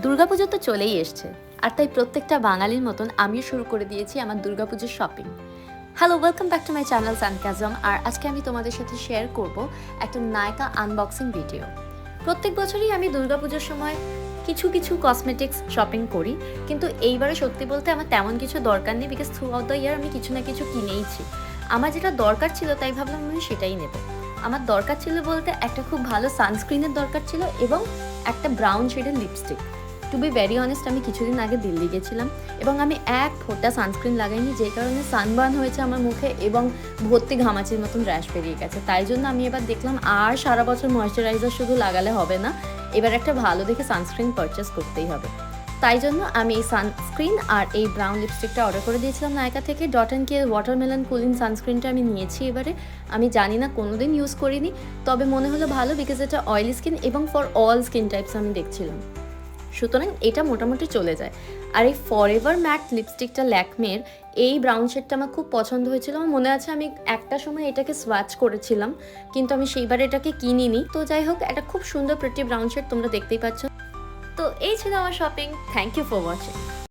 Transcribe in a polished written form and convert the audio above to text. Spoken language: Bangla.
দুর্গাপুজো তো চলেই এসছে, আর তাই প্রত্যেকটা বাঙালির মতন আমিও শুরু করে দিয়েছি আমার দুর্গাপুজোর shopping. Hello, welcome back to my channel সানকাজম। আর আজকে আমি তোমাদের সাথে শেয়ার করব একটা নায়কা আনবক্সিং ভিডিও। প্রত্যেক বছরই আমি দুর্গাপুজোর সময় কিছু কিছু কসমেটিক্স শপিং করি, কিন্তু এইবারে সত্যি বলতে আমার তেমন কিছু দরকার নেই, because through out the year আমি কিছু না কিছু কিনেইছি। আমার যেটা দরকার ছিল তাই ভাবলাম আমি সেটাই নেব। আমার দরকার ছিল বলতে একটা খুব ভালো সানস্ক্রিনের দরকার ছিল এবং একটা ব্রাউন শেডের lipstick. To be very honest, আমি কিছুদিন আগে দিল্লি গেছিলাম এবং আমি এক ফোঁটা সানস্ক্রিন লাগাইনি, যে কারণে সানবার্ন হয়েছে আমার মুখে এবং ভর্তি ঘামাচির মতন র্যাশ বেরিয়ে গেছে। তাই জন্য আমি এবার দেখলাম আর সারা বছর ময়েশ্চারাইজার শুধু লাগালে হবে না, এবার একটা ভালো দেখে সানস্ক্রিন পারচেস করতেই হবে। তাই জন্য আমি এই সানস্ক্রিন আর এই ব্রাউন লিপস্টিকটা অর্ডার করে দিয়েছিলাম নায়কা থেকে। ডট অ্যান্ড কি ওয়াটারমেলন কুলিং সানস্ক্রিনটা আমি নিয়েছি এবারে। আমি জানি না, কোনোদিন ইউজ করিনি, তবে মনে হলো ভালো, বিকজ এটা অয়েলি স্কিন এবং ফর অল স্কিন টাইপস আমি দেখছিলাম, সুতরাং এটা মোটামুটি চলে যায়। আর এই ফরএভার ম্যাট লিপস্টিকটা ল্যাকমের, এই ব্রাউন শেডটা আমার খুব পছন্দ হয়েছিল। আমার মনে আছে আমি একটা সময় এটাকে সোয়াচ করেছিলাম, কিন্তু আমি সেইবার এটাকে কিনিনি। তো যাই হোক, একটা খুব সুন্দর প্রিটি ব্রাউন শেড, তোমরা দেখতেই পাচ্ছ। তো এই ছিল আমার shopping. Thank you for watching.